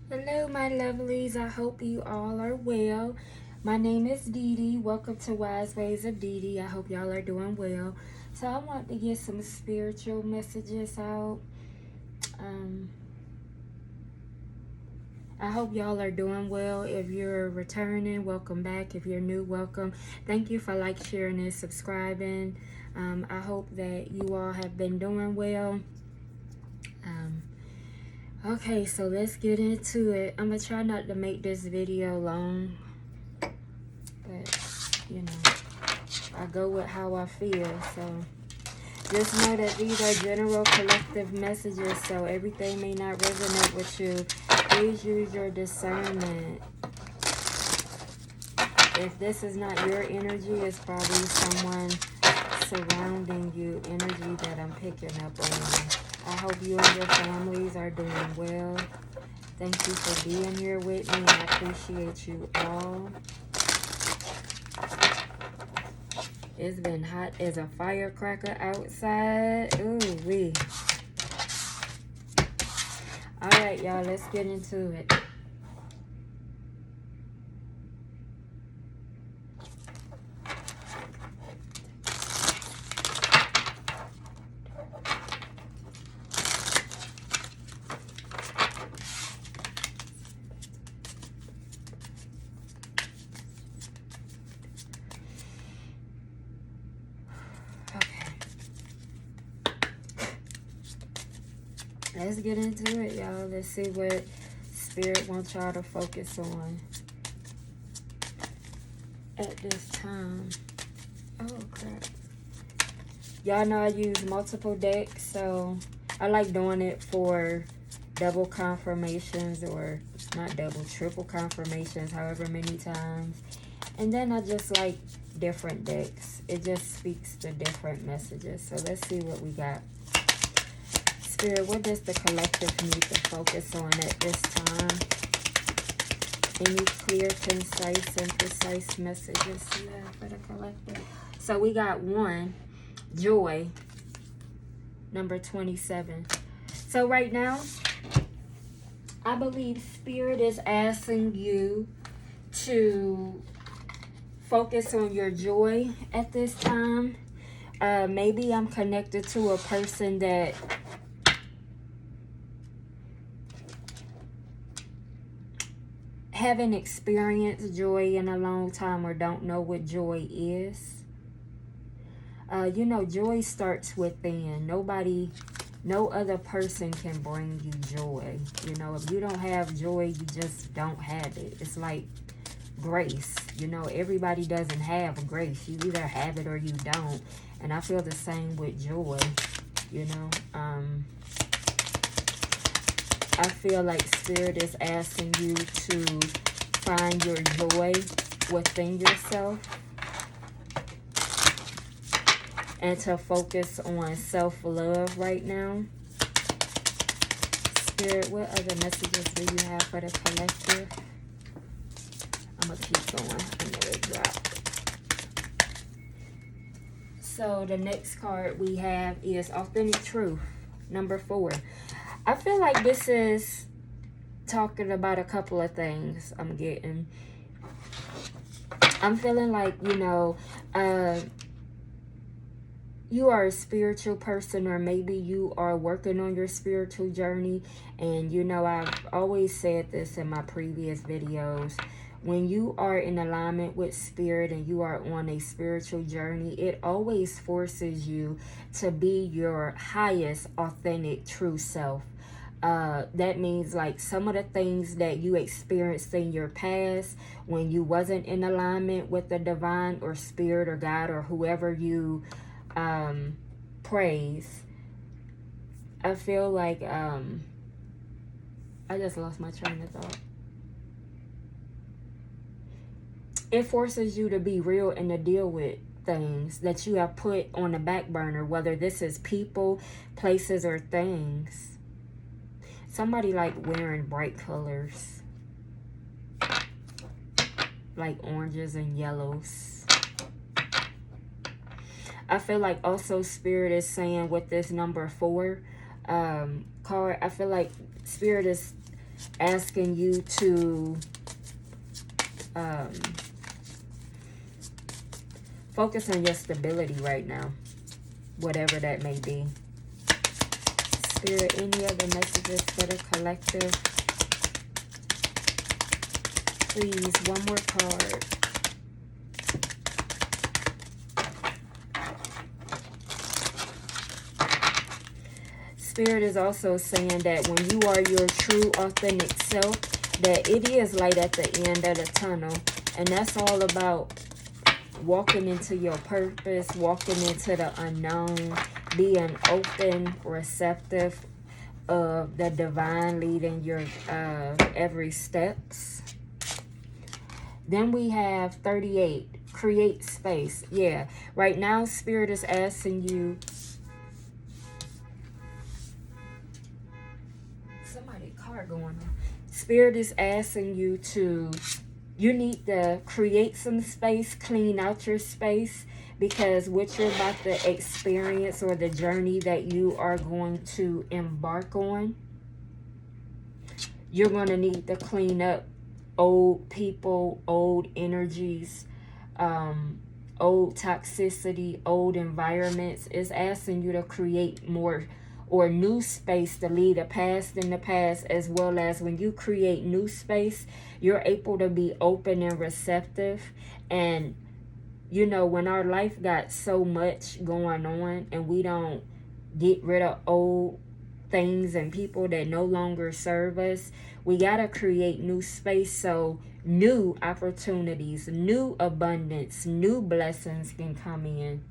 Hello, my lovelies. I hope you all are well. My name is Dee Dee. Welcome to Wise Ways of Dee Dee. I hope y'all are doing well. So I want to get some spiritual messages out. I hope y'all are doing well. If you're returning, welcome back. If you're new, welcome. Thank you for sharing, and subscribing. I hope that you all have been doing well. Okay, so let's get into it. I'm gonna try not to make this video long, but you know, I go with how I feel. So just know that these are general collective messages, so everything may not resonate with you. Please use your discernment. If this is not your energy, it's probably someone surrounding you energy that I'm picking up on. I hope you and your families are doing well. Thank you for being here with me. I appreciate you all. It's been hot as a firecracker outside. Ooh wee. Alright, y'all, let's get into it. Let's get into it, y'all. Let's see what Spirit wants y'all to focus on at this time. Oh, crap. Y'all know I use multiple decks, so I like doing it for double confirmations, or not double, triple confirmations, however many times. And then I just like different decks. It just speaks to different messages. So let's see what we got. Spirit, what does the collective need to focus on at this time? Any clear, concise, and precise messages you have for the collective? So we got 1, joy, number 27. So right now, I believe Spirit is asking you to focus on your joy at this time. Maybe I'm connected to a person that haven't experienced joy in a long time or don't know what joy is. You know, joy starts within. No other person can bring you joy. You know, if you don't have joy, you just don't have it. It's like grace. You know, everybody doesn't have grace. You either have it or you don't. And I feel the same with joy. You know, I feel like Spirit is asking you to find your joy within yourself and to focus on self-love right now. Spirit, what other messages do you have for the collective? I'm going to keep going. I know it dropped. So the next card we have is Authentic Truth, number 4. I feel like this is talking about a couple of things I'm getting. I'm feeling like, you know, you are a spiritual person, or maybe you are working on your spiritual journey. And, you know, I've always said this in my previous videos. When you are in alignment with Spirit and you are on a spiritual journey, it always forces you to be your highest, authentic, true self. That means like some of the things that you experienced in your past when you wasn't in alignment with the divine or Spirit or God or whoever you praise. I feel like I just lost my train of thought. It forces you to be real and to deal with things that you have put on the back burner, whether this is people, places, or things. Somebody like wearing bright colors, like oranges and yellows. I feel like also Spirit is saying with this number 4 card, I feel like Spirit is asking you to focus on your stability right now, whatever that may be. Spirit, any other messages for the collective? Please, one more card. Spirit is also saying that when you are your true, authentic self, that it is light at the end of the tunnel. And that's all about walking into your purpose, walking into the unknown, being open, receptive of the divine leading your every steps. Then we have 38, create space. Yeah, right now Spirit is asking you, somebody car going on. Spirit is asking you to, you need to create some space, clean out your space, because what you're about to experience or the journey that you are going to embark on, you're going to need to clean up old people, old energies, old toxicity, old environments. It's asking you to create more or new space to leave the past in the past, as well as when you create new space, you're able to be open and receptive. And you know, when our life got so much going on and we don't get rid of old things and people that no longer serve us, we got to create new space so new opportunities, new abundance, new blessings can come in.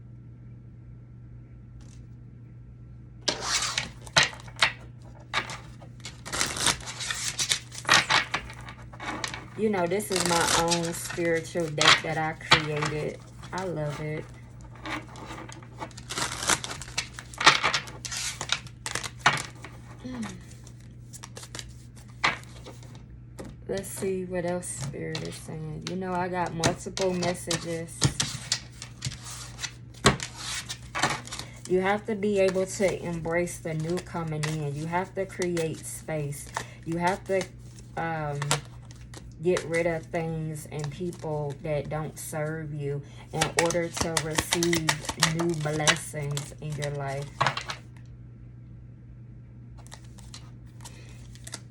You know, this is my own spiritual deck that I created. I love it. Let's see what else Spirit is saying. You know, I got multiple messages. You have to be able to embrace the new coming in. You have to create space. You have to get rid of things and people that don't serve you in order to receive new blessings in your life.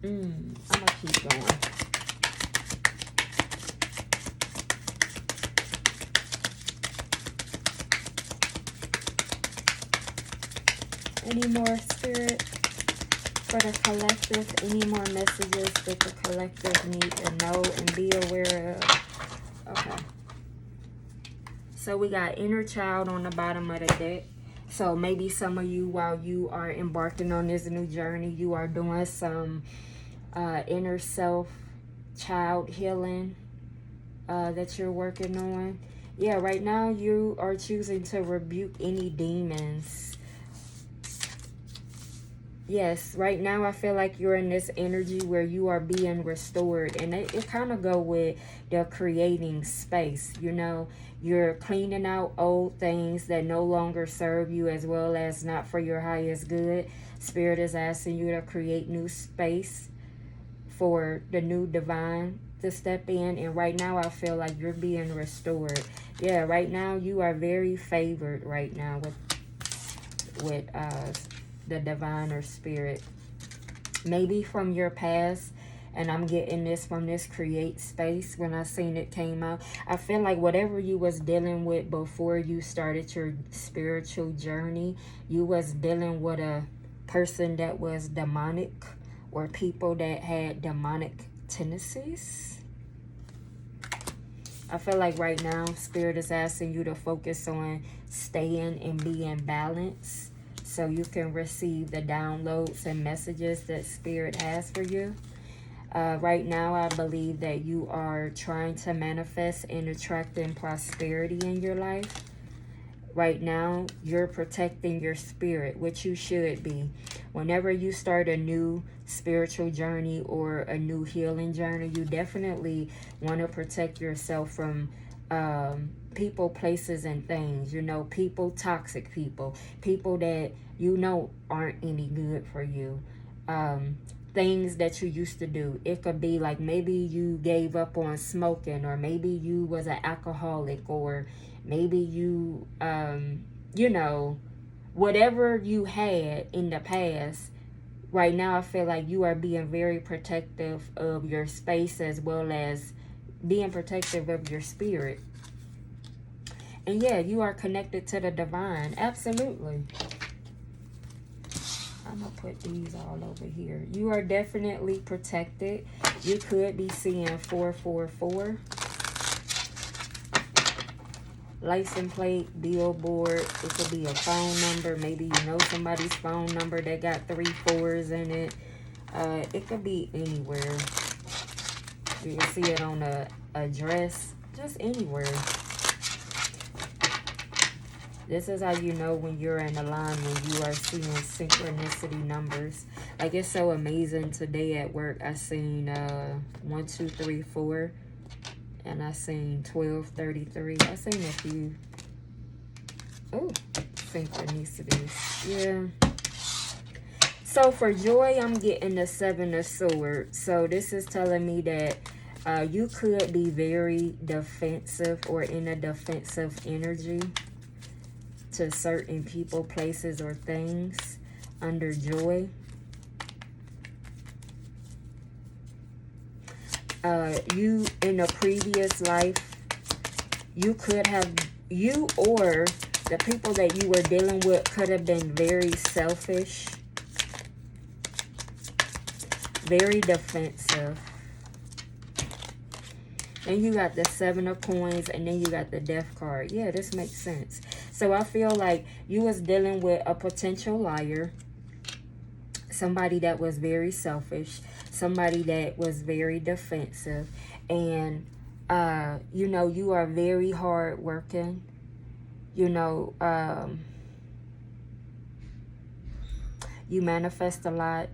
I'm gonna keep going. Any more, Spirit, for the collective? Any more messages that the collective need to know and be aware of? Okay. So we got inner child on the bottom of the deck. So maybe some of you, while you are embarking on this new journey, you are doing some inner self child healing that you're working on. Yeah, right now you are choosing to rebuke any demons. Yes, right now I feel like you're in this energy where you are being restored. And it kind of go with the creating space. You know, you're cleaning out old things that no longer serve you, as well as not for your highest good. Spirit is asking you to create new space for the new divine to step in. And right now I feel like you're being restored. Yeah, right now you are very favored right now with the divine or spirit, maybe from your past. And I'm getting this from this create space. When I seen it came out, I feel like whatever you was dealing with before you started your spiritual journey, you was dealing with a person that was demonic, or people that had demonic tendencies. I feel like right now Spirit is asking you to focus on staying and being balanced, so you can receive the downloads and messages that Spirit has for you. Right now, I believe that you are trying to manifest and attracting prosperity in your life. Right now, you're protecting your spirit, which you should be. Whenever you start a new spiritual journey or a new healing journey, you definitely want to protect yourself from people, places, and things. You know, people, toxic people, people that you know aren't any good for you. things that you used to do. It could be like maybe you gave up on smoking, or maybe you was an alcoholic, or maybe you, you know, whatever you had in the past. Right now, I feel like you are being very protective of your space, as well as being protective of your spirit. And yeah, you are connected to the divine. Absolutely. I'm going to put these all over here. You are definitely protected. You could be seeing 444. License plate, billboard. It could be a phone number. Maybe you know somebody's phone number that got 3 4s in it. It could be anywhere. You can see it on a address. Just anywhere. This is how you know when you're in a line, when you are seeing synchronicity numbers. Like, it's so amazing. Today at work, I seen 1 2 3 4. And I seen 1233. I seen a few. Oh, synchronicities. Yeah. So for joy, I'm getting the 7 of Swords. So this is telling me that you could be very defensive or in a defensive energy to certain people, places, or things under joy. You in a previous life, you could have, you or the people that you were dealing with could have been very selfish, very defensive. And you got the 7 of Coins, and then you got the Death card. Yeah, this makes sense. So I feel like you was dealing with a potential liar, somebody that was very selfish, somebody that was very defensive, and you know, you are very hard working. You know, you manifest a lot,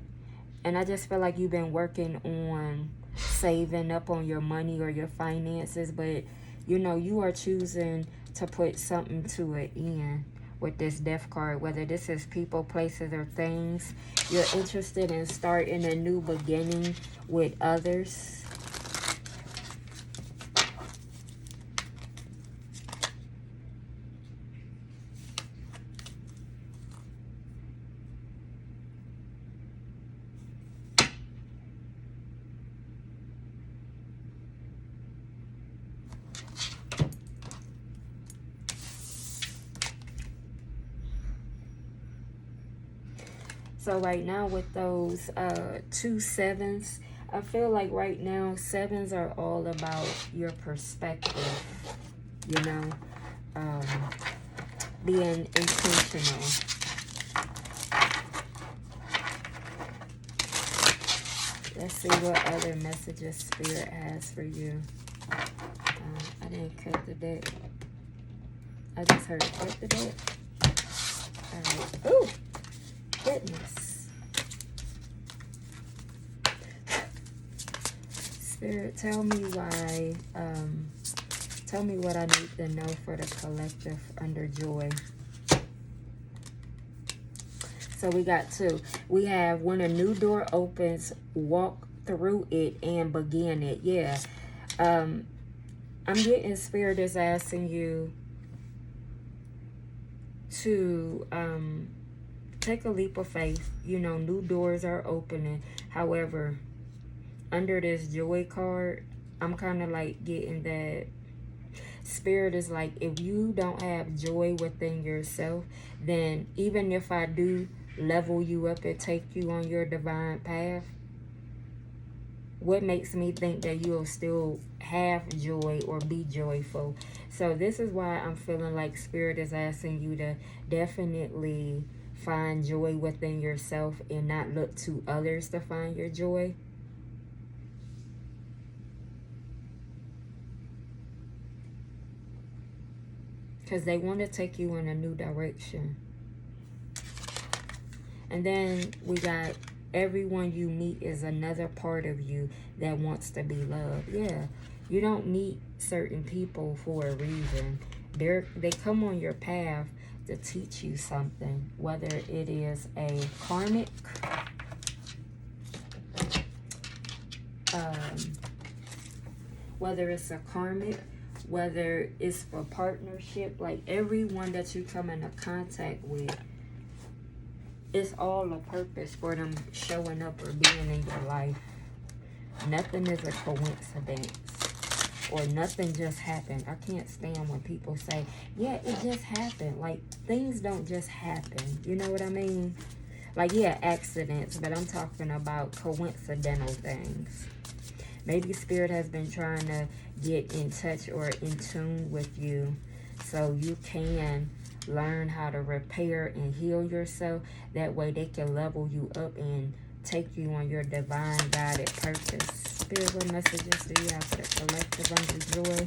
and I just feel like you've been working on saving up on your money or your finances, but you know, you are choosing to put something to an end with this Death card, whether this is people, places, or things. You're interested in starting a new beginning with others. So right now with those 2 7s, I feel like right now 7s are all about your perspective, you know, being intentional. Let's see what other messages Spirit has for you. I didn't cut the deck. I just heard cut the deck. All right. Ooh! Goodness. Spirit, tell me why, tell me what I need to know for the collective under joy. So we got 2. We have when a new door opens, walk through it and begin it. Yeah. I'm getting Spirit is asking you to take a leap of faith. You know, new doors are opening. However, under this joy card, I'm kind of like getting that Spirit is like, if you don't have joy within yourself, then even if I do level you up and take you on your divine path, what makes me think that you'll still have joy or be joyful? So this is why I'm feeling like Spirit is asking you to definitely find joy within yourself and not look to others to find your joy. Because they want to take you in a new direction. And then we got everyone you meet is another part of you that wants to be loved. Yeah, you don't meet certain people for a reason. They come on your path to teach you something, whether it is a karmic whether it's a karmic, whether it's for partnership, like everyone that you come into contact with, it's all a purpose for them showing up or being in your life. Nothing is a coincidence, or nothing just happened. I can't stand when people say, yeah, it just happened. Like, things don't just happen. You know what I mean? Like, yeah, accidents, but I'm talking about coincidental things. Maybe Spirit has been trying to get in touch or in tune with you so you can learn how to repair and heal yourself. That way they can level you up and take you on your divine guided purpose. Spirit, what messages do you have for the collective under joy?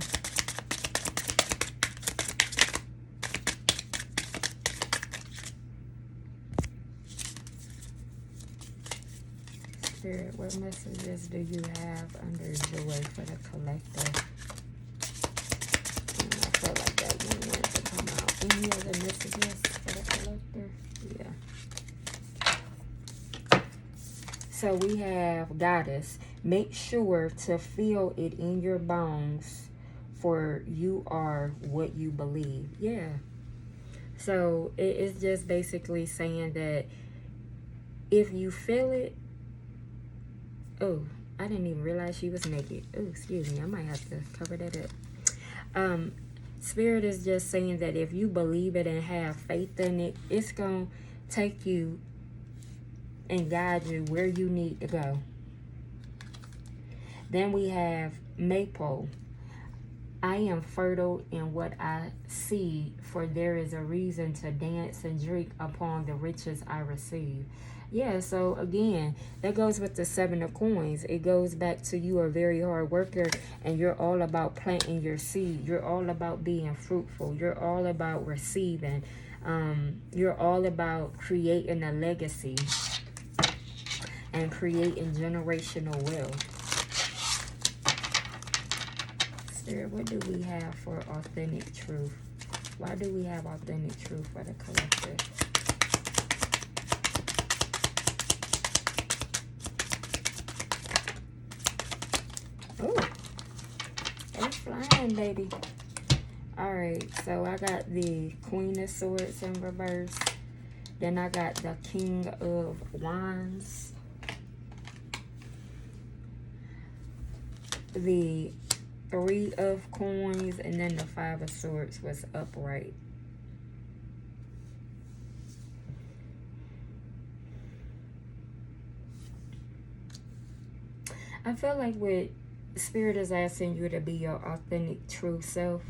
Spirit, what messages do you have under joy for the collective? I felt like that one wanted to come out. Any other messages for the collective? Yeah. So we have Goddess. Make sure to feel it in your bones, for you are what you believe. Yeah. So it's just basically saying that if you feel it, oh, I didn't even realize she was naked. Oh, excuse me. I might have to cover that up. Spirit is just saying that if you believe it and have faith in it, it's going to take you and guide you where you need to go. Then we have Maple. I am fertile in what I see, for there is a reason to dance and drink upon the riches I receive. Yeah, so again, that goes with the 7 of coins. It goes back to you are a very hard worker and you're all about planting your seed. You're all about being fruitful. You're all about receiving. You're all about creating a legacy and creating generational wealth. Spirit, what do we have for authentic truth? Why do we have authentic truth for the collective? Oh, it's flying, baby. Alright, so I got the Queen of Swords in reverse. Then I got the King of Wands. The 3 of Coins, and then the 5 of Swords was upright. I feel like what Spirit is asking you to be your authentic true self.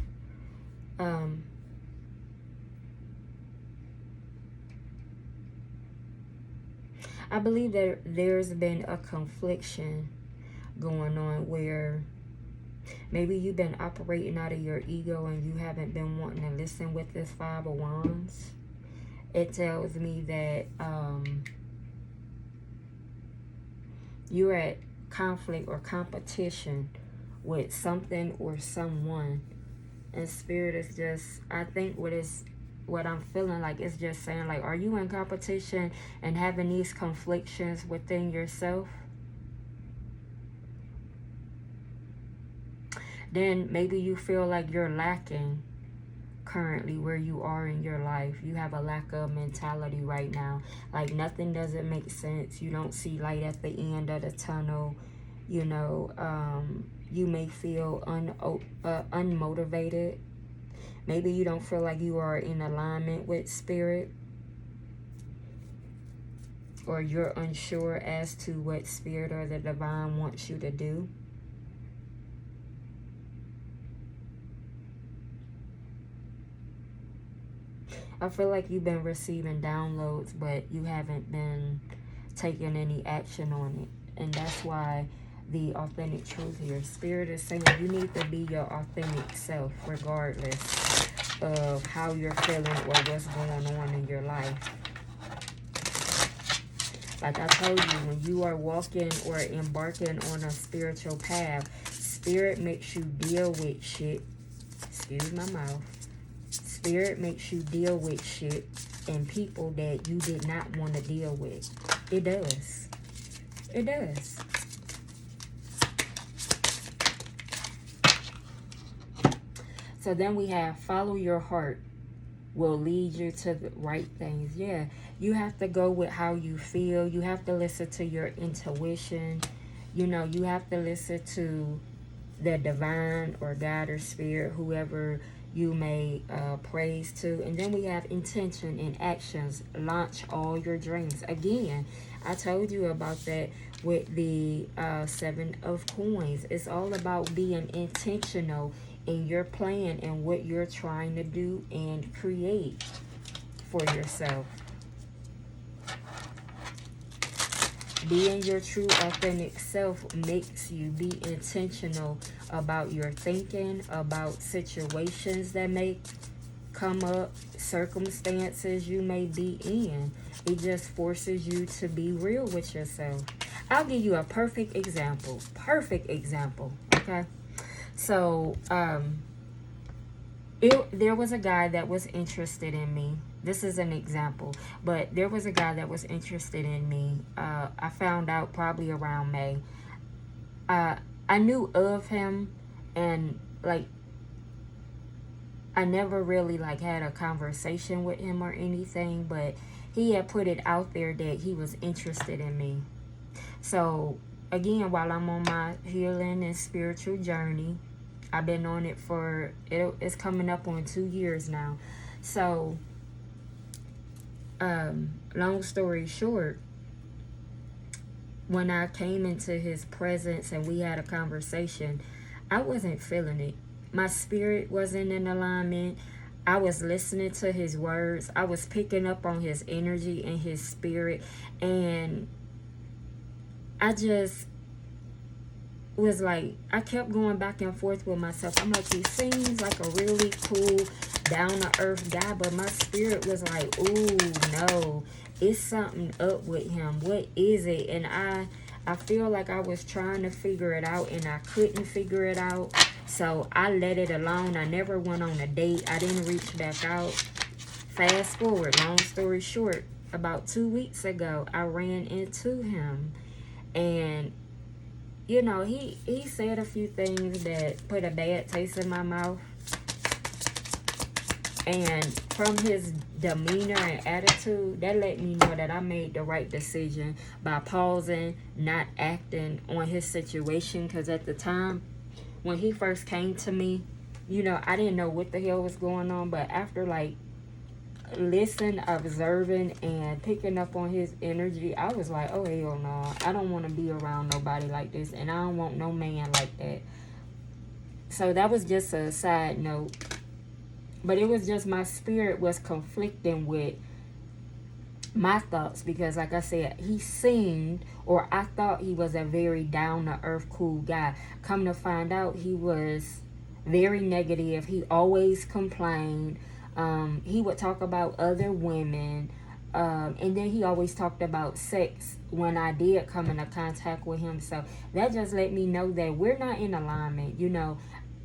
I believe that there's been a confliction going on where maybe you've been operating out of your ego and you haven't been wanting to listen with this 5 of Wands. It tells me that you're at conflict or competition with something or someone. And Spirit is just, I think what I'm feeling like is just saying, like, are you in competition and having these conflictions within yourself? Then maybe you feel like you're lacking currently where you are in your life. You have a lack of mentality right now. Like, nothing doesn't make sense. You don't see light at the end of the tunnel. You know, you may feel unmotivated. Maybe you don't feel like you are in alignment with Spirit. Or you're unsure as to what Spirit or the Divine wants you to do. I feel like you've been receiving downloads, but you haven't been taking any action on it. And that's why the authentic truth here. Spirit is saying you need to be your authentic self regardless of how you're feeling or what's going on in your life. Like I told you, when you are walking or embarking on a spiritual path, Spirit makes you deal with shit. Excuse my mouth. Spirit makes you deal with shit and people that you did not want to deal with. It does. It does. So then we have follow your heart will lead you to the right things. Yeah, you have to go with how you feel. You have to listen to your intuition. You know, you have to listen to the divine or God or spirit, whoever you may praise to. And then we have intention and actions. Launch all your dreams. Again, I told you about that with the Seven of Coins. It's all about being intentional in your plan and what you're trying to do and create for yourself. Being your true authentic self makes you be intentional about your thinking, about situations that may come up, circumstances you may be in. It just forces you to be real with yourself. I'll give you a perfect example. Perfect example, okay? So, there was a guy that was interested in me. This is an example, but there was a guy that was interested in me. I found out probably around May. I knew of him, and like I never really like had a conversation with him or anything, but he had put it out there that he was interested in me. So again, while I'm on my healing and spiritual journey, I've been on it for it's coming up on 2 years now. So long story short, when I came into his presence and we had a conversation, I wasn't feeling it. My spirit wasn't in alignment. I was listening to his words. I was picking up on his energy and his spirit. And I just was like, I kept going back and forth with myself. I'm like, he seems like a really cool, down-to-earth guy, but my spirit was like, ooh, no, it's something up with him. What is it? And I feel like I was trying to figure it out, and I couldn't figure it out. So I let it alone. I never went on a date. I didn't reach back out. Fast forward, long story short, about 2 weeks ago, I ran into him. And you know, he said a few things that put a bad taste in my mouth. And from his demeanor and attitude, that let me know that I made the right decision by pausing, not acting on his situation. Because at the time, when he first came to me, you know, I didn't know what the hell was going on. But after, like, listening, observing, and picking up on his energy, I was like, oh, hell no. I don't want to be around nobody like this. And I don't want no man like that. So that was just a side note. But it was just my spirit was conflicting with my thoughts. Because like I said, he seemed, or I thought he was a very down-to-earth, cool guy. Come to find out, he was very negative. He always complained. He would talk about other women. And then he always talked about sex when I did come into contact with him. So that just let me know that we're not in alignment. You know,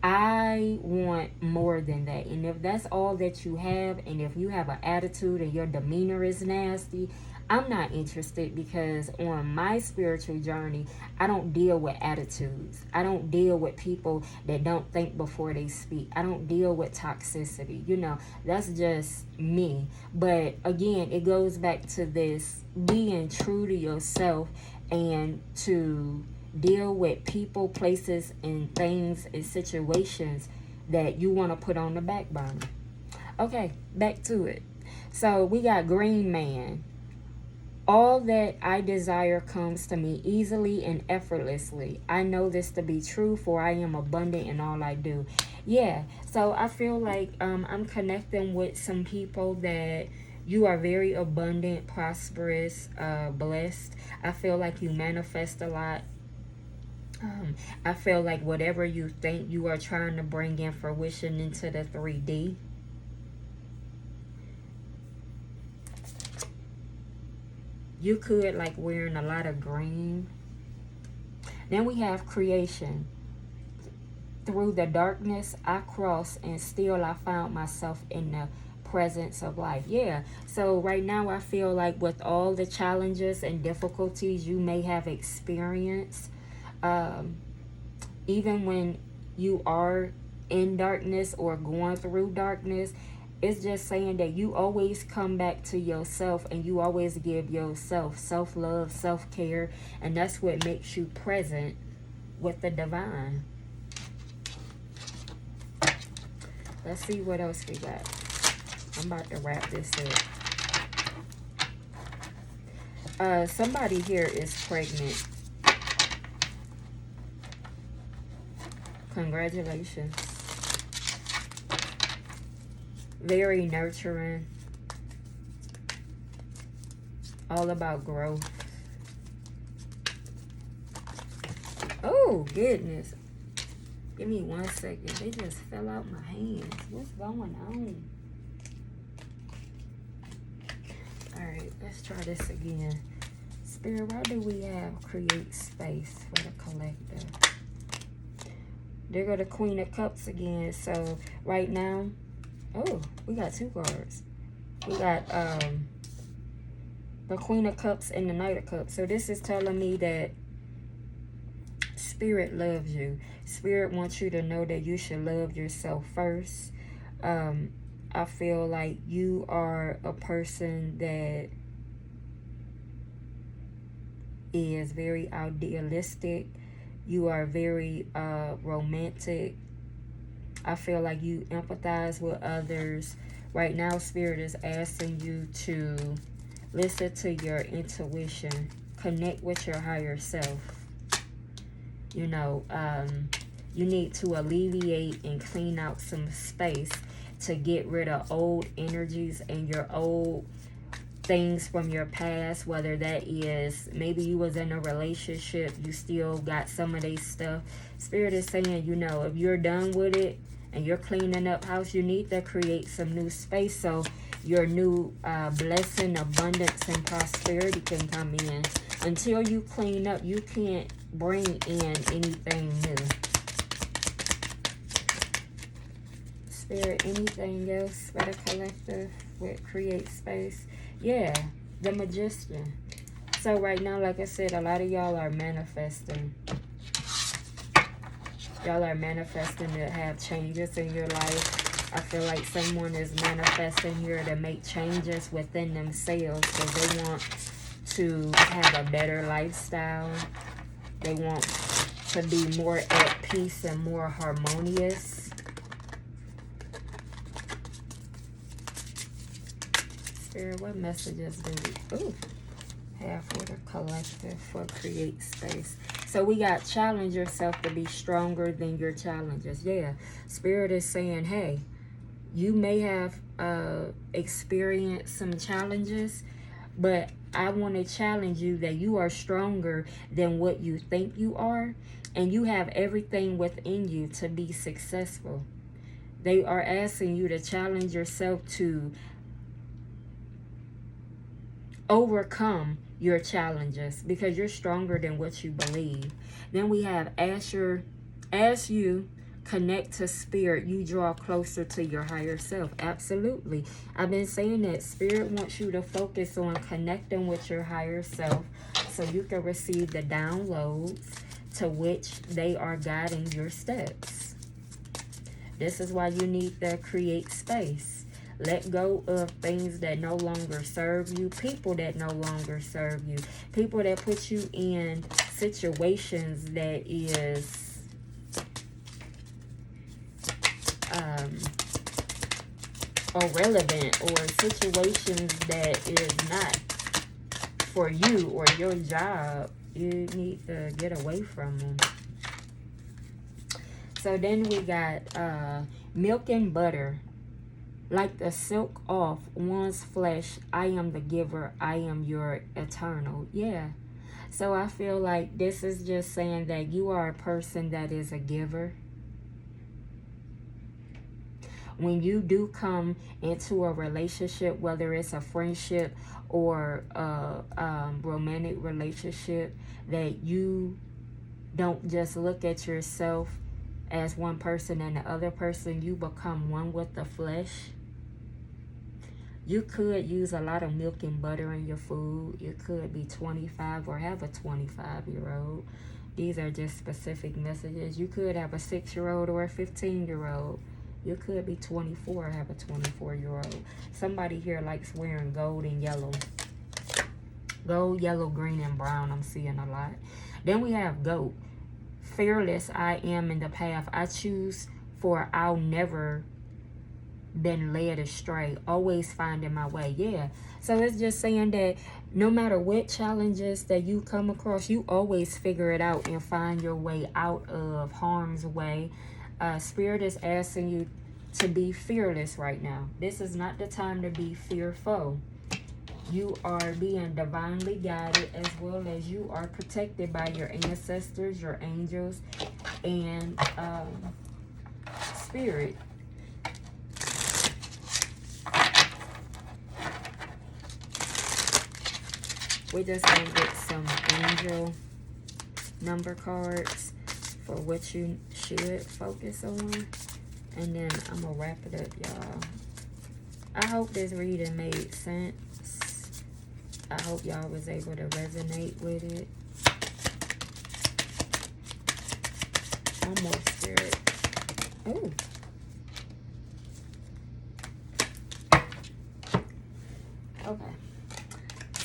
I want more than that. And if that's all that you have, and if you have an attitude and your demeanor is nasty, I'm not interested. Because on my spiritual journey, I don't deal with attitudes. I don't deal with people that don't think before they speak. I don't deal with toxicity. You know, that's just me. But again, it goes back to this being true to yourself and to deal with people, places, and things and situations that you want to put on the back burner. Okay, back to it. So we got Green Man. All that I desire comes to me easily and effortlessly. I know this to be true, for I am abundant in all I do. Yeah, so I feel like I'm connecting with some people that you are very abundant, prosperous, blessed. I feel like you manifest a lot. I feel like whatever you think, you are trying to bring in fruition into the 3D. You could like wearing a lot of green. Then we have creation. Through the darkness I crossed, and still I found myself in the presence of life. Yeah, so right now I feel like with all the challenges and difficulties you may have experienced, even when you are in darkness or going through darkness. It's just saying that you always come back to yourself and you always give yourself self-love, self-care, and that's what makes you present with the divine. Let's see what else we got. I'm about to wrap this up. Somebody here is pregnant. Congratulations. Very nurturing. All about growth. Oh, goodness. Give me 1 second. They just fell out my hands. What's going on? Alright, let's try this again. Spirit, why do we have create space for the collective? There go the Queen of Cups again. So, right now, oh, we got 2 cards. We got the Queen of Cups and the Knight of Cups. So, this is telling me that Spirit loves you. Spirit wants you to know that you should love yourself first. I feel like you are a person that is very idealistic. You are very romantic. I feel like you empathize with others. Right now, Spirit is asking you to listen to your intuition. Connect with your higher self. You know, you need to alleviate and clean out some space to get rid of old energies and your old things from your past, whether that is maybe you was in a relationship, you still got some of their stuff. Spirit is saying, you know, if you're done with it and you're cleaning up house, you need to create some new space so your new blessing, abundance, and prosperity can come in. Until you clean up, you can't bring in anything new. Spirit, anything else for the collective with create space? Yeah, the Magician. So right now, like I said, a lot of y'all are manifesting. Y'all are manifesting to have changes in your life. I feel like someone is manifesting here to make changes within themselves because they want to have a better lifestyle. They want to be more at peace and more harmonious. Spirit, what messages do we have for the collective for create space? So we got challenge yourself to be stronger than your challenges. Yeah, Spirit is saying, hey, you may have experienced some challenges, but I want to challenge you that you are stronger than what you think you are, and you have everything within you to be successful. They are asking you to challenge yourself to overcome your challenges because you're stronger than what you believe. Then we have as you connect to Spirit, you draw closer to your higher self. Absolutely. I've been saying that Spirit wants you to focus on connecting with your higher self so you can receive the downloads to which they are guiding your steps. This is why you need to create space. Let go of things that no longer serve you, people that no longer serve you, people that put you in situations that is irrelevant, or situations that is not for you or your job. You need to get away from them. So then we got milk and butter. Like the silk off one's flesh, I am the giver, I am your eternal. Yeah. So I feel like this is just saying that you are a person that is a giver. When you do come into a relationship, whether it's a friendship or a romantic relationship, that you don't just look at yourself as one person and the other person, you become one with the flesh. You could use a lot of milk and butter in your food. You could be 25 or have a 25-year-old. These are just specific messages. You could have a 6-year-old or a 15-year-old. You could be 24, have a 24-year-old. Somebody here likes wearing gold and yellow. Gold, yellow, green, and brown. I'm seeing a lot. Then we have goat. Fearless, I am in the path I choose, for I'll never been led astray, always finding my way. Yeah, so it's just saying that no matter what challenges that you come across, you always figure it out and find your way out of harm's way. Spirit is asking you to be fearless right now. This is not the time to be fearful. You are being divinely guided, as well as you are protected by your ancestors, your angels, and spirit. We're just going to get some angel number cards for what you should focus on. And then I'm going to wrap it up, y'all. I hope this reading made sense. I hope y'all was able to resonate with it. One more, spirit. Ooh. Okay.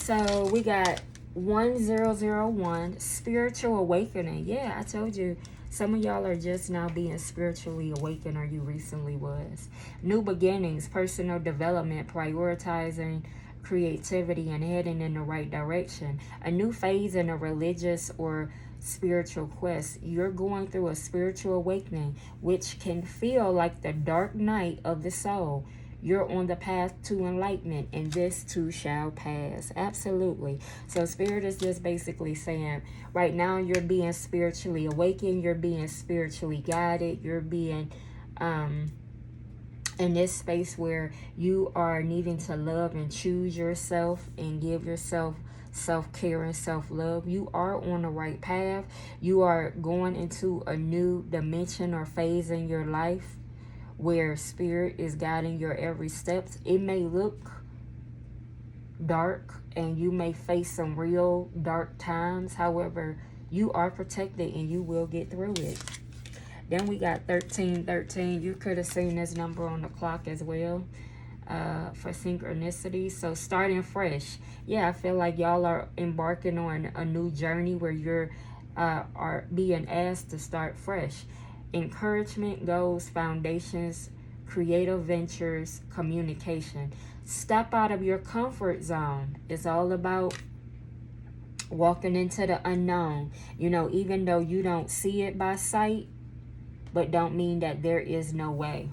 So we got 1001, spiritual awakening. Yeah, I told you, some of y'all are just now being spiritually awakened, or you recently was. New beginnings, personal development, prioritizing creativity and heading in the right direction. A new phase in a religious or spiritual quest. You're going through a spiritual awakening, which can feel like the dark night of the soul. You're on the path to enlightenment, and this too shall pass. Absolutely. So spirit is just basically saying, right now you're being spiritually awakened, you're being spiritually guided, you're being in this space where you are needing to love and choose yourself and give yourself self-care and self-love. You are on the right path. You are going into a new dimension or phase in your life where spirit is guiding your every step. It may look dark and you may face some real dark times. However, you are protected and you will get through it. Then we got 1313. You could have seen this number on the clock as well for synchronicity. So starting fresh. Yeah, I feel like y'all are embarking on a new journey where you're are being asked to start fresh. Encouragement, goals, foundations, creative ventures, communication. Step out of your comfort zone. It's all about walking into the unknown. You know, even though you don't see it by sight, but don't mean that there is no way.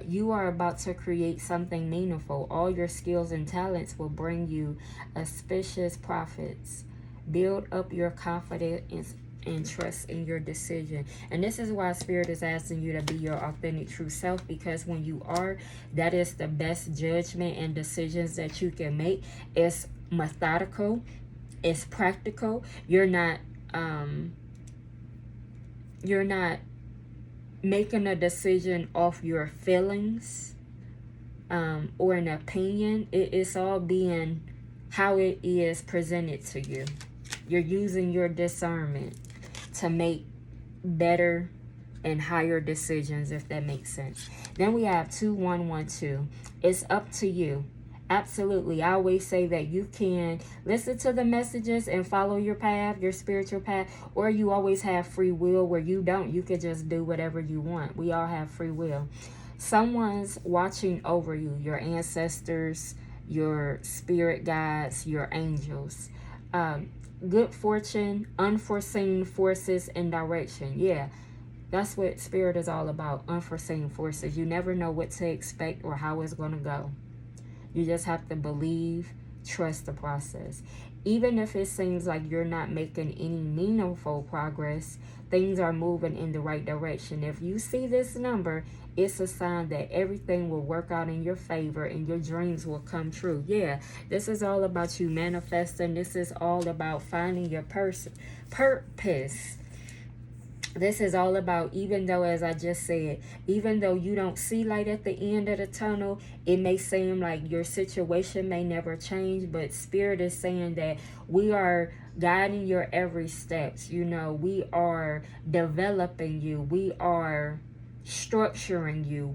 You are about to create something meaningful. All your skills and talents will bring you auspicious profits. Build up your confidence and trust in your decision. And this is why spirit is asking you to be your authentic true self, because when you are, that is the best judgment and decisions that you can make. It's methodical, it's practical. You're not making a decision off your feelings or an opinion. It's all being how it is presented to you. You're using your discernment to make better and higher decisions, if that makes sense. Then we have 2112. It's up to you. Absolutely. I always say that you can listen to the messages and follow your path, your spiritual path, or you always have free will where you don't. You can just do whatever you want. We all have free will. Someone's watching over you, your ancestors, your spirit guides, your angels. Good fortune, unforeseen forces, and direction. Yeah, that's what spirit is all about, unforeseen forces. You never know what to expect or how it's going to go. You just have to believe, trust the process. Even if it seems like you're not making any meaningful progress, things are moving in the right direction. If you see this number, it's a sign that everything will work out in your favor and your dreams will come true. Yeah, this is all about you manifesting. This is all about finding your purpose. This is all about, even though, as I just said, even though you don't see light at the end of the tunnel, it may seem like your situation may never change, but Spirit is saying that we are guiding your every steps. You know, we are developing you. We are structuring you.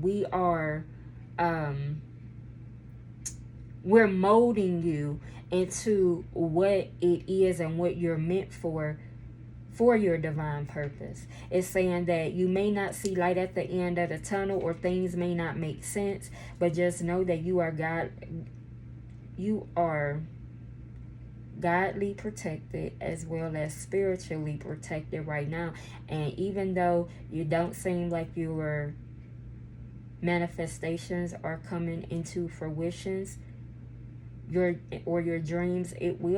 We're molding you into what it is and what you're meant for your divine purpose. It's saying that you may not see light at the end of the tunnel, or things may not make sense, but just know that you are godly protected as well as spiritually protected right now. And even though you don't seem like your manifestations are coming into fruitions, your dreams, it will